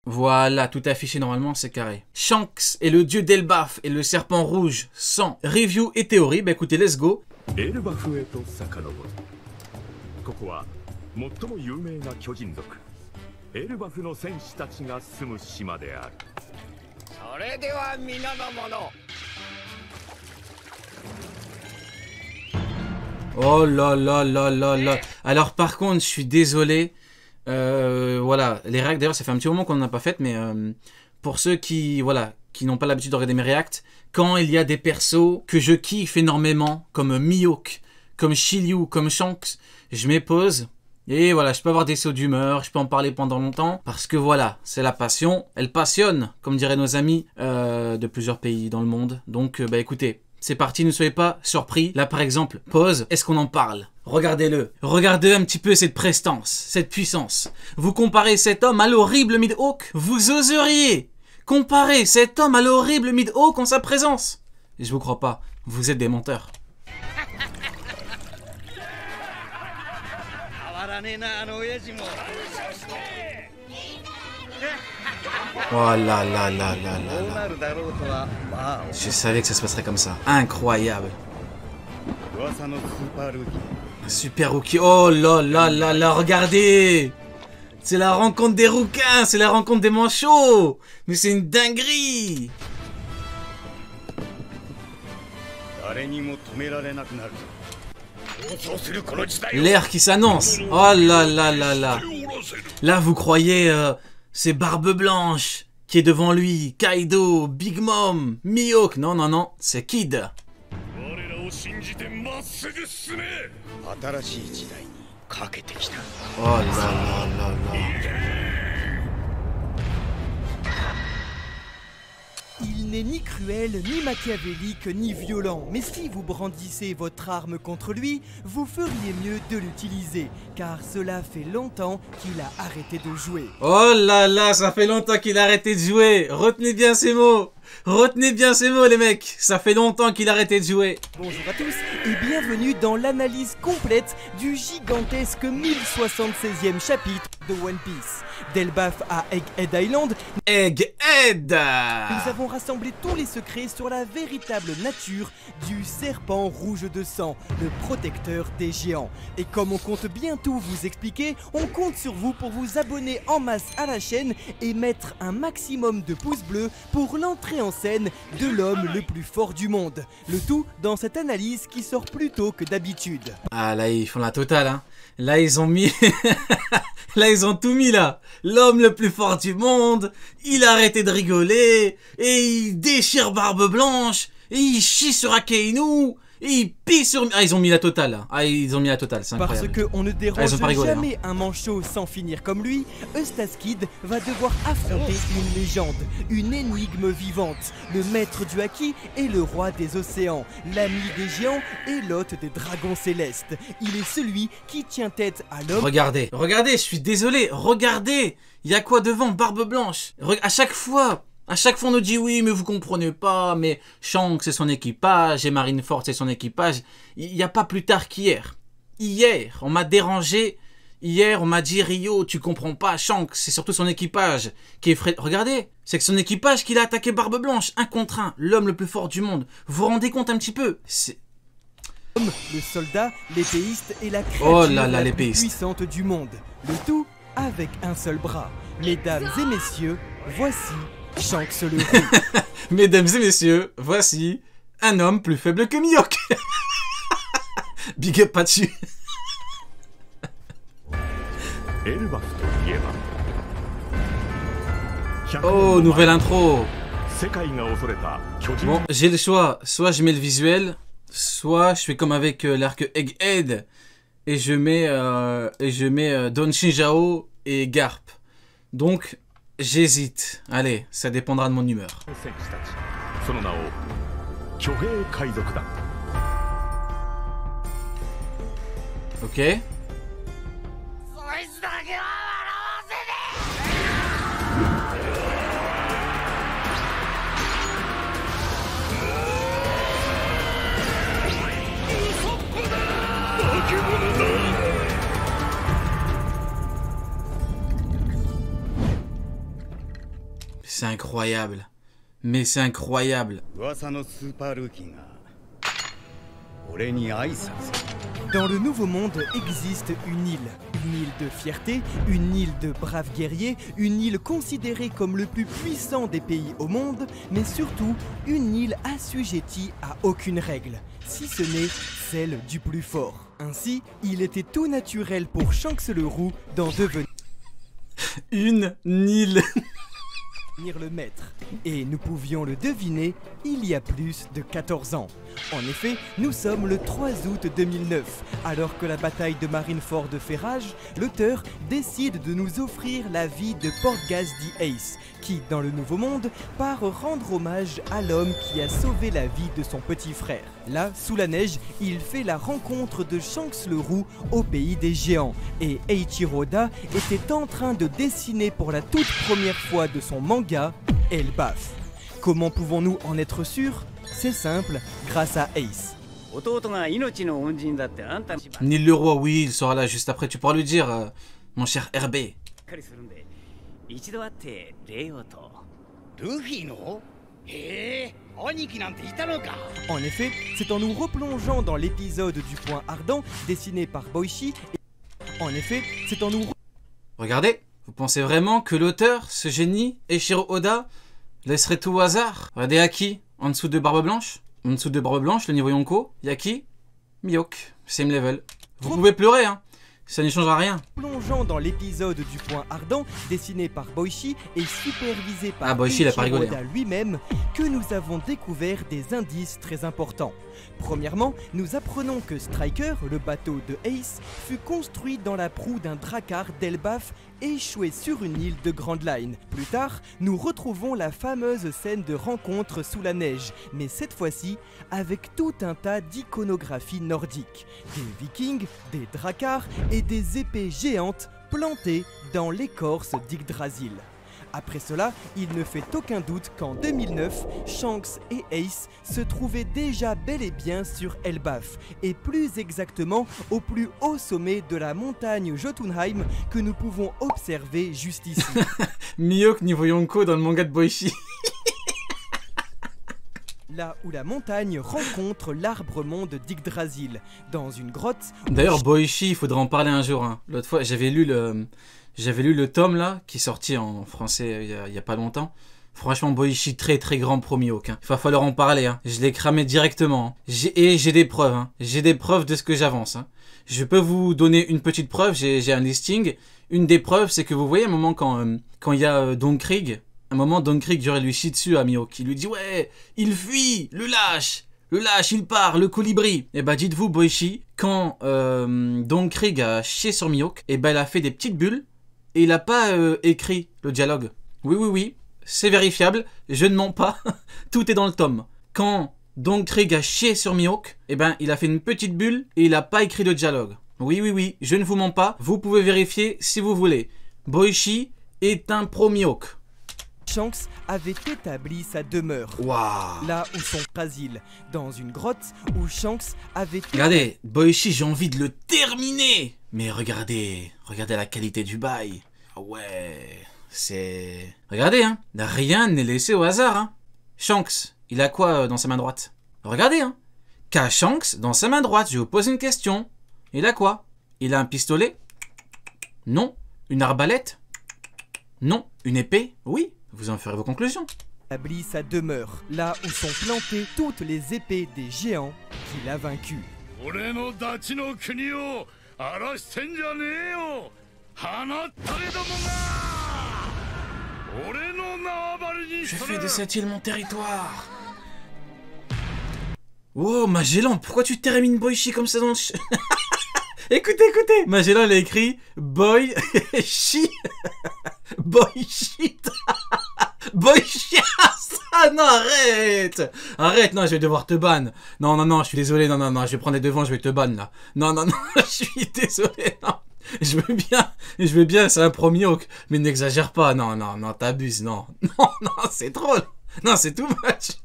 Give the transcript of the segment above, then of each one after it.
Voilà, tout affiché normalement, c'est carré. Shanks est le dieu d'Elbaf et le serpent rouge sans review et théorie. Bah écoutez, let's go. Oh là là là là là. Alors par contre, je suis désolé. Voilà, les réacts, d'ailleurs, ça fait un petit moment qu'on n'en a pas fait, mais pour ceux qui, voilà, qui n'ont pas l'habitude de regarder mes réacts, quand il y a des persos que je kiffe énormément, comme Mihawk, comme Shiryu, comme Shanks, je m'épose. Et voilà, je peux avoir des sauts d'humeur, je peux en parler pendant longtemps, parce que voilà, c'est la passion, elle passionne, comme diraient nos amis de plusieurs pays dans le monde. Donc, bah écoutez, c'est parti, ne soyez pas surpris. Là, par exemple, pause, est-ce qu'on en parle? Regardez-le. Regardez un petit peu cette prestance, cette puissance. Vous comparez cet homme à l'horrible Mihawk? Vous oseriez comparer cet homme à l'horrible Mihawk en sa présence? Et je vous crois pas, vous êtes des menteurs. Oh là là là là là là. Je savais que ça se passerait comme ça. Incroyable. Un super rookie. Oh là là là là, regardez. C'est la rencontre des rouquins, c'est la rencontre des manchots. Mais c'est une dinguerie. L'air qui s'annonce. Oh là là là là. Là, vous croyez... c'est Barbe Blanche qui est devant lui, Kaido, Big Mom, Mihawk. Non, non, non, c'est Kid. Oh là là là là. Il n'est ni cruel, ni machiavélique, ni violent, mais si vous brandissez votre arme contre lui, vous feriez mieux de l'utiliser, car cela fait longtemps qu'il a arrêté de jouer. Oh là là, ça fait longtemps qu'il a arrêté de jouer. Retenez bien ces mots. Retenez bien ces mots, les mecs. Ça fait longtemps qu'il a arrêté de jouer. Bonjour à tous et bienvenue dans l'analyse complète du gigantesque 1076e chapitre de One Piece. D'Elbaf à Egghead Island, Egghead. nous avons rassemblé tous les secrets sur la véritable nature du serpent rouge de sang, le protecteur des géants. Et comme on compte bientôt vous expliquer, on compte sur vous pour vous abonner en masse à la chaîne et mettre un maximum de pouces bleus pour l'entrée en scène de l'homme le plus fort du monde. Le tout dans cette analyse qui sort plus tôt que d'habitude. Ah là, ils font la totale, hein. Là, ils ont mis... Là, ils ont tout mis, là. L'homme le plus fort du monde, il a arrêté de rigoler, et il déchire Barbe Blanche, et il chie sur Akainu, et il pisse sur... Ah, ils ont mis la totale, là. Ah, ils ont mis la totale, c'est incroyable. Parce qu'on ne dérange rigolé, jamais un manchot sans finir comme lui, Eustace Kid va devoir affronter une légende, une énigme vivante, le maître du haki et le roi des océans, l'ami des géants et l'hôte des dragons célestes. Il est celui qui tient tête à l'homme... Regardez, regardez, je suis désolé, regardez. Il y a quoi devant, Barbe Blanche? À chaque fois, on nous dit oui, mais vous comprenez pas, mais Shanks c'est son équipage, et Marineford c'est son équipage. Il n'y a pas plus tard qu'hier. Hier, on m'a dérangé. Hier, on m'a dit Rio, tu comprends pas, Shanks, c'est surtout son équipage qui est frais. Regardez, c'est que son équipage qu'il a attaqué Barbe Blanche, 1 contre 1, l'homme le plus fort du monde. Vous vous rendez compte un petit peu? C'est... Le soldat, l'épéiste et la créature la plus puissante du monde. Le tout avec un seul bras. Mesdames et messieurs, voici Shanks le Roux. Mesdames et messieurs, voici un homme plus faible que Mihawk. Big up là-dessus. Oh, nouvelle intro. Bon, j'ai le choix. Soit je mets le visuel, soit je fais comme avec l'arc Egghead et je mets Don Shinjao et Garp. Donc, j'hésite. Allez, ça dépendra de mon humeur. Ok. C'est incroyable. Mais c'est incroyable. Dans le Nouveau Monde existe une île de fierté, une île de braves guerriers, une île considérée comme le plus puissant des pays au monde, mais surtout une île assujettie à aucune règle, si ce n'est celle du plus fort. Ainsi, il était tout naturel pour Shanks le Roux d'en devenir Une île. le maître. Et nous pouvions le deviner il y a plus de 14 ans. En effet, nous sommes le 3 août 2009. Alors que la bataille de Marineford fait rage, l'auteur décide de nous offrir la vie de Portgas the Ace, qui, dans le Nouveau Monde, part rendre hommage à l'homme qui a sauvé la vie de son petit frère. Là, sous la neige, il fait la rencontre de Shanks le Roux au pays des géants. Et Eiichiro Oda était en train de dessiner pour la toute première fois de son manga, Elbaf. Comment pouvons-nous en être sûrs? C'est simple, grâce à Ace. Nil le roi, oui, il sera là juste après. Tu pourras lui dire, mon cher RB. En effet, c'est en nous replongeant dans l'épisode du Point Ardent, dessiné par Boichi. Regardez, vous pensez vraiment que l'auteur, ce génie, Eiichiro Oda, laisserait tout au hasard? Regardez à qui? En dessous de Barbe Blanche? En dessous de Barbe Blanche, le niveau Yonko, y'a qui? Mihawk, same level. Vous pouvez pleurer, hein, ça ne changera rien. Plongeant dans l'épisode du Point Ardent, dessiné par Boichi et supervisé par Boichi, il a pas Eiichiro rigolé, Oda lui-même, que nous avons découvert des indices très importants. Premièrement, nous apprenons que Striker, le bateau de Ace, fut construit dans la proue d'un drakkar d'Elbaf échoué sur une île de Grand Line. Plus tard, nous retrouvons la fameuse scène de rencontre sous la neige, mais cette fois-ci avec tout un tas d'iconographie nordique. Des vikings, des drakkars et des épées géantes plantées dans l'écorce d'Yggdrasil. Après cela, il ne fait aucun doute qu'en 2009, Shanks et Ace se trouvaient déjà bel et bien sur Elbaf, et plus exactement au plus haut sommet de la montagne Jotunheim que nous pouvons observer juste ici. Mihawk niveau Yonko dans le manga de Boichi. Là où la montagne rencontre l'arbre-monde d'Yggdrasil, dans une grotte... D'ailleurs, Boichi, il faudra en parler un jour. Hein. L'autre fois, j'avais lu le tome là, qui est sorti en français il y a pas longtemps. Franchement, Boichi, très très grand pro Mihawk. Hein. Il va falloir en parler. Hein. Je l'ai cramé directement. Hein. J'ai des preuves. Hein. J'ai des preuves de ce que j'avance. Hein. Je peux vous donner une petite preuve. J'ai un listing. Une des preuves, c'est que vous voyez, à un moment, quand il y a Don Krieg, genre, il lui chie dessus à Mihawk. Il lui dit, ouais, il fuit, le lâche, il part, le colibri. Et bah, dites-vous, Boichi, quand Don Krieg a chié sur Mihawk, et bah, il a fait des petites bulles. Et il n'a pas écrit le dialogue. Oui, c'est vérifiable, je ne mens pas, tout est dans le tome. Quand Don Krieg a chié sur Mihawk, eh ben, il a fait une petite bulle et il n'a pas écrit de dialogue. Oui, je ne vous mens pas, vous pouvez vérifier si vous voulez. Boichi est un pro Mihawk. Shanks avait établi sa demeure, là où son asile, dans une grotte où Shanks avait... Regardez, Boichi, j'ai envie de le terminer. Mais regardez la qualité du bail. Ah ouais, c'est... Regardez, hein, rien n'est laissé au hasard, hein. Shanks, il a quoi dans sa main droite? Regardez, hein. Qu'a Shanks dans sa main droite? Je vous pose une question. Il a quoi? Il a un pistolet? Non. Une arbalète? Non. Une épée? Oui. Vous en ferez vos conclusions. Établit sa demeure, là où sont plantées toutes les épées des géants qu'il a vaincus. Je fais de cette île mon territoire. Wow, Magellan, pourquoi tu termines Boichi comme ça dans le... Écoutez, Magellan, il a écrit Boichi. Boichi. Boichi. Ah non, arrête, non, je vais devoir te ban. Non, je suis désolé, non, je vais prendre les devants, je vais te ban là. Non, je suis désolé, non. Je veux bien, c'est un pro Mihawk, mais n'exagère pas, non, t'abuses, non, c'est trop, non, c'est too much.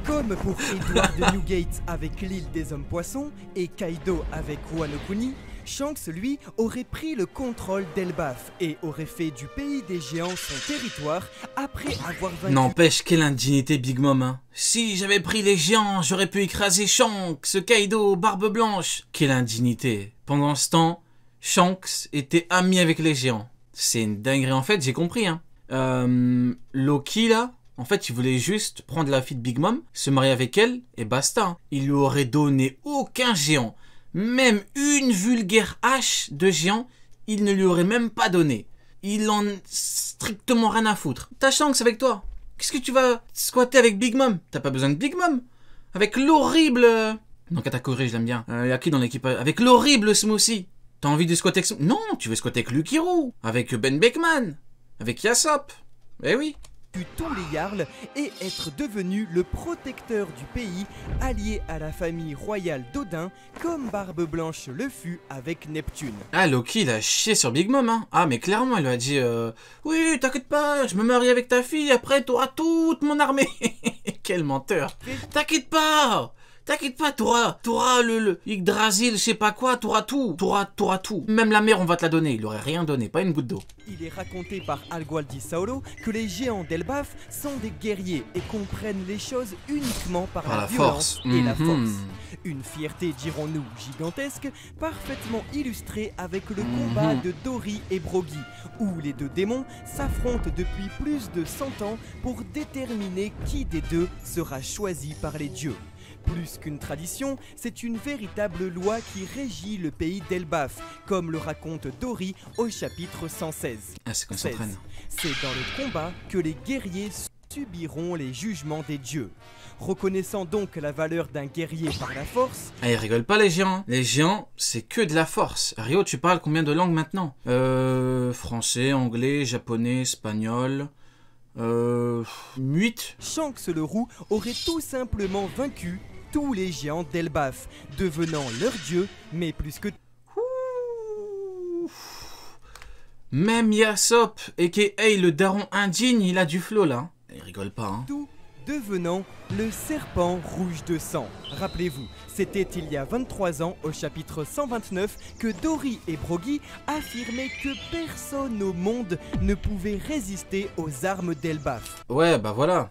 Comme pour Edward de Newgate avec l'île des hommes poissons et Kaido avec Wano Kuni, Shanks, lui, aurait pris le contrôle d'Elbaf et aurait fait du pays des géants son territoire après avoir vaincu... N'empêche, quelle indignité Big Mom, hein. Si j'avais pris les géants, j'aurais pu écraser Shanks, Kaido, Barbe Blanche. Quelle indignité. Pendant ce temps, Shanks était ami avec les géants. C'est une dinguerie, en fait, j'ai compris, hein. Loki, là, en fait, il voulait juste prendre la fille de Big Mom, se marier avec elle, et basta. Il lui aurait donné aucun géant. Même une vulgaire hache de géant, il ne lui aurait même pas donné. Il en a strictement rien à foutre. T'as Shanks avec toi. Qu'est-ce que tu vas squatter avec Big Mom? T'as pas besoin de Big Mom. Avec l'horrible... Non, Katakuri, je l'aime bien. Y'a qui dans l'équipe? Avec l'horrible Smoothie. T'as envie de squatter avec... Non, tu veux squatter avec Lukiru. Avec Ben Beckman. Avec Yasopp. Eh oui. Tous les Jarls et être devenu le protecteur du pays, allié à la famille royale d'Odin, comme Barbe Blanche le fut avec Neptune. Ah, Loki, il a chié sur Big Mom, hein. Ah, mais clairement, il lui a dit oui, t'inquiète pas, je me marie avec ta fille, après t'auras toute mon armée. Quel menteur. T'inquiète pas, t'auras le Yggdrasil, je sais pas quoi, t'auras tout. Même la mer, on va te la donner. Il aurait rien donné, pas une goutte d'eau. Il est raconté par Algualdi Saulo que les géants d'Elbaf sont des guerriers et comprennent les choses uniquement par la violence et la force. Une fierté, dirons-nous, gigantesque, parfaitement illustrée avec le combat de Dory et Brogy, où les deux démons s'affrontent depuis plus de 100 ans pour déterminer qui des deux sera choisi par les dieux. Plus qu'une tradition, c'est une véritable loi qui régit le pays d'Elbaf, comme le raconte Dory au chapitre 116. Ah, c'est qu'on s'entraîne. C'est dans le combat que les guerriers subiront les jugements des dieux. Reconnaissant donc la valeur d'un guerrier par la force... Ah, ils rigolent pas les géants. Les géants, c'est que de la force. Rio, tu parles combien de langues maintenant? Français, anglais, japonais, espagnol... 8. Shanks le roux aurait tout simplement vaincu tous les géants d'Elbaf, devenant leur dieu, mais plus que... Même Yasopp, a.k.a. le daron indigne, il a du flow là. Il rigole pas, hein. Tout devenant le serpent rouge de sang. Rappelez-vous, c'était il y a 23 ans, au chapitre 129, que Dory et Brogy affirmaient que personne au monde ne pouvait résister aux armes d'Elbaf. Ouais, bah voilà.